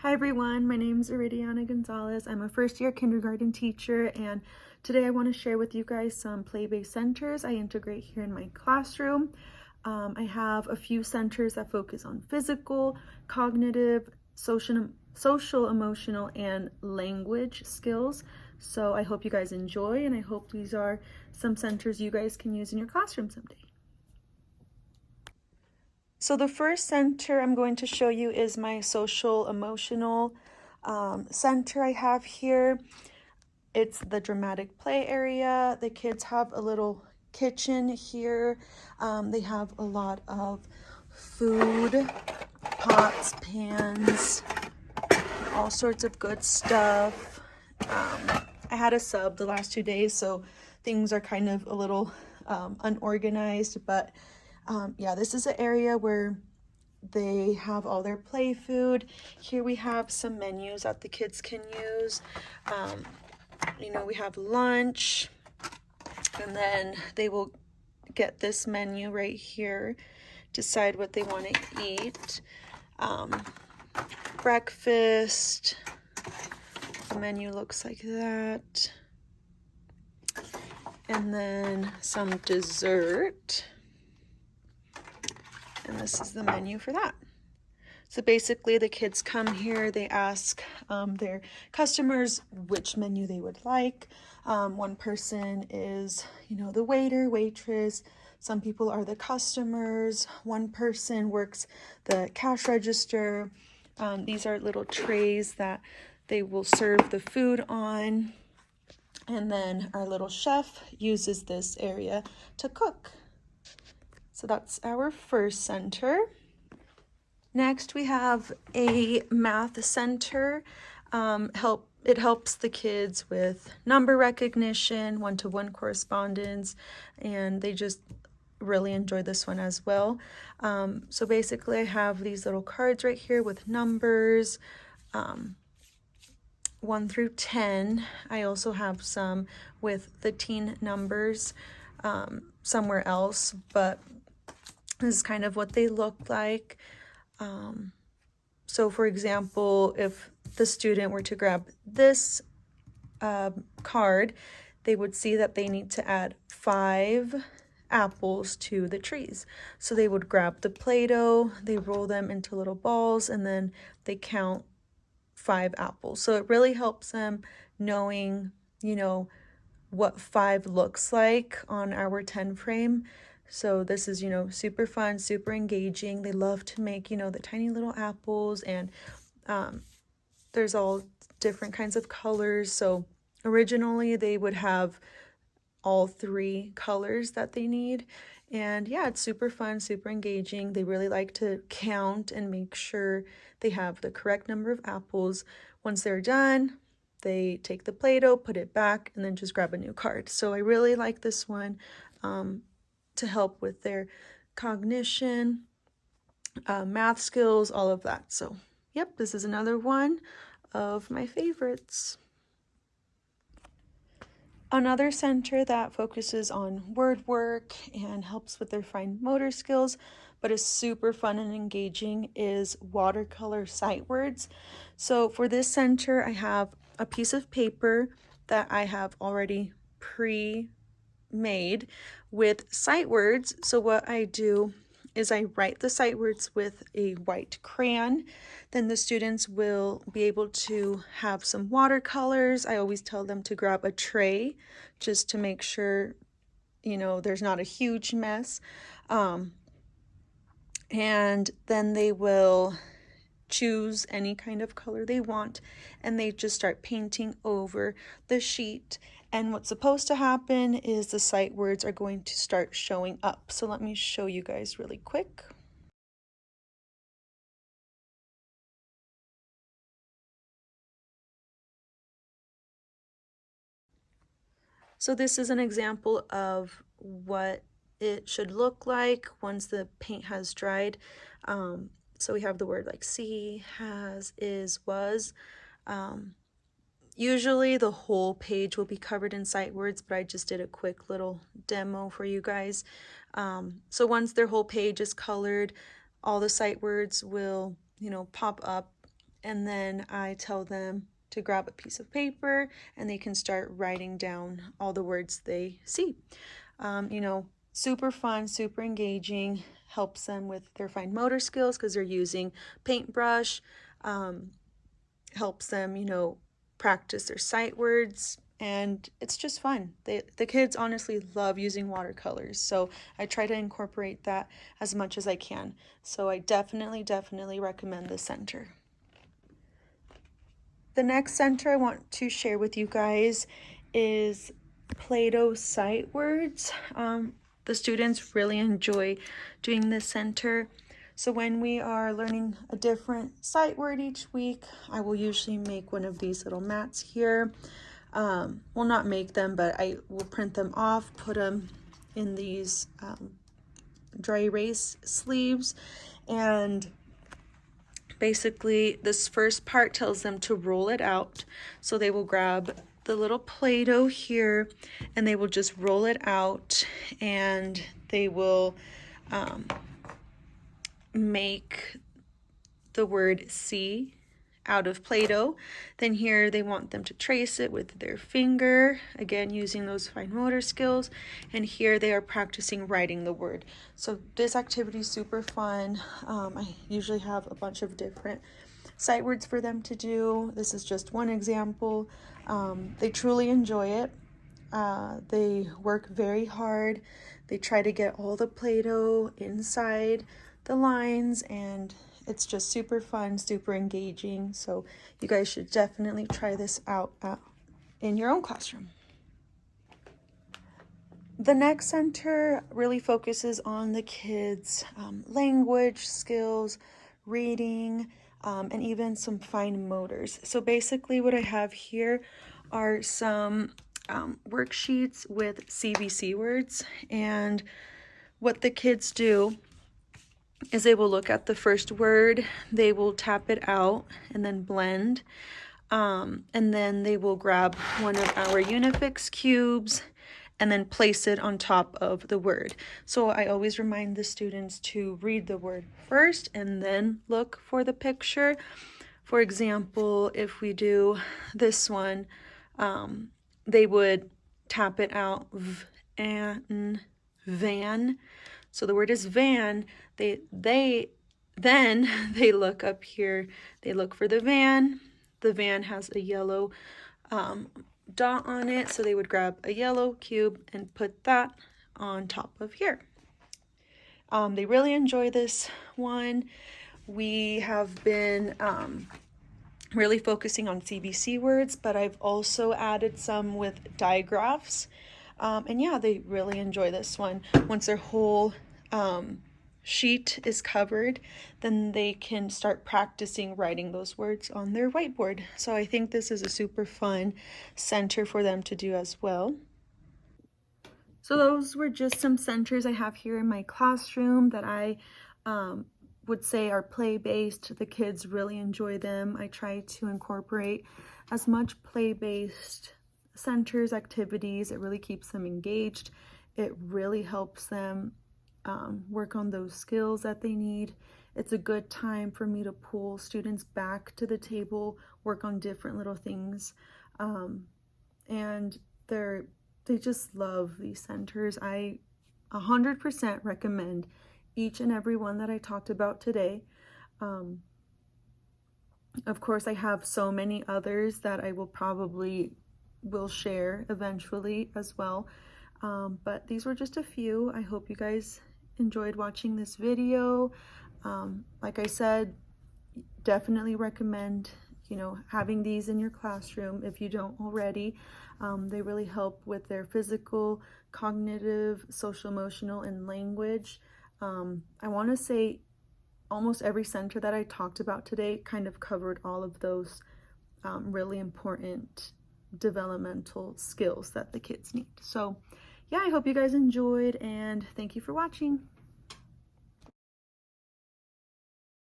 Hi everyone, my name is Iridiana Gonzalez. I'm a first-year kindergarten teacher, and today I want to share with you guys some play-based centers I integrate here in my classroom. I have a few centers that focus on physical, cognitive, social, emotional, and language skills. So I hope you guys enjoy, and I hope these are some centers you guys can use in your classroom someday. So the first center I'm going to show you is my social emotional center I have here. It's the dramatic play area. The kids have a little kitchen here. They have a lot of food, pots, pans, all sorts of good stuff. I had a sub the last 2 days, so things are kind of a little unorganized, but yeah, this is an area where they have all their play food. Here we have some menus that the kids can use. We have lunch, and then they will get this menu right here, decide what they want to eat. Breakfast, the menu looks like that. And then some dessert. And this is the menu for that. So basically the kids come here, they ask their customers which menu they would like. One person is, the waiter, waitress. Some people are the customers. One person works the cash register. These are little trays that they will serve the food on. And then our little chef uses this area to cook. So that's our first center. Next, we have a math center. It helps the kids with number recognition, one-to-one correspondence, and they just really enjoy this one as well. So basically, I have these little cards right here with numbers, 1 through 10. I also have some with the teen numbers somewhere else, but this is kind of what they look like. So for example, if the student were to grab this card, they would see that they need to add 5 apples to the trees. So they would grab the Play-Doh, they roll them into little balls, and then they count 5 apples. So it really helps them knowing, what 5 looks like on our 10 frame. So this is, super fun, super engaging. They love to make, the tiny little apples, and there's all different kinds of colors. So originally they would have all 3 colors that they need. And yeah, it's super fun, super engaging. They really like to count and make sure they have the correct number of apples. Once they're done, they take the Play-Doh, put it back, and then just grab a new card. So I really like this one to help with their cognition, math skills, all of that. So yep, this is another one of my favorites. Another center that focuses on word work and helps with their fine motor skills, but is super fun and engaging, is watercolor sight words. So for this center, I have a piece of paper that I have already pre-made with sight words. So what I do is I write the sight words with a white crayon. Then the students will be able to have some watercolors. I always tell them to grab a tray just to make sure, there's not a huge mess. And then they will choose any kind of color they want, and they just start painting over the sheet. And what's supposed to happen is the sight words are going to start showing up. So let me show you guys really quick. So this is an example of what it should look like once the paint has dried. So we have the word like see, has, is, was. Usually the whole page will be covered in sight words, but I just did a quick little demo for you guys. So once their whole page is colored, all the sight words will, pop up, and then I tell them to grab a piece of paper and they can start writing down all the words they see. You know, super fun, super engaging, helps them with their fine motor skills because they're using paintbrush, helps them, you know, practice their sight words, and it's just fun. The kids honestly love using watercolors, so I try to incorporate that as much as I can. So I definitely recommend this center. The next center I want to share with you guys is Play-Doh sight words. The students really enjoy doing this center. So when we are learning a different sight word each week, I will usually make one of these little mats here. Well, not make them, but I will print them off, put them in these dry erase sleeves, and basically this first part tells them to roll it out. So they will grab the little Play-Doh here and they will just roll it out, and they will make the word see out of Play-Doh. Then here they want them to trace it with their finger, again using those fine motor skills, and here they are practicing writing the word. So this activity is super fun. I usually have a bunch of different sight words for them to do. This is just one example. They truly enjoy it. They work very hard. They try to get all the Play-Doh inside the lines, and it's just super fun, super engaging. So you guys should definitely try this out in your own classroom. The next center really focuses on the kids' language skills, reading, and even some fine motors. So basically what I have here are some worksheets with CVC words, and what the kids do is they will look at the first word, they will tap it out and then blend, and then they will grab one of our Unifix cubes and then place it on top of the word. So I always remind the students to read the word first and then look for the picture. For example, if we do this one, they would tap it out, van. So the word is van. Then they look up here, they look for the van. The van has a yellow dot on it, so they would grab a yellow cube and put that on top of here. They really enjoy this one. We have been really focusing on CVC words, but I've also added some with digraphs. And yeah, they really enjoy this one. Once their whole sheet is covered, then they can start practicing writing those words on their whiteboard. So I think this is a super fun center for them to do as well. So those were just some centers I have here in my classroom that I would say are play-based. The kids really enjoy them. I try to incorporate as much play-based centers, activities. It really keeps them engaged. It really helps them work on those skills that they need. It's a good time for me to pull students back to the table, work on different little things, and they just love these centers. I 100% recommend each and every one that I talked about today. Of course, I have so many others that I will share eventually as well. But these were just a few. I hope you guys enjoyed watching this video. Like I said, definitely recommend, you know, having these in your classroom if you don't already. They really help with their physical, cognitive, social, emotional, and language. I want to say almost every center that I talked about today kind of covered all of those really important developmental skills that the kids need. So yeah, I hope you guys enjoyed, and thank you for watching.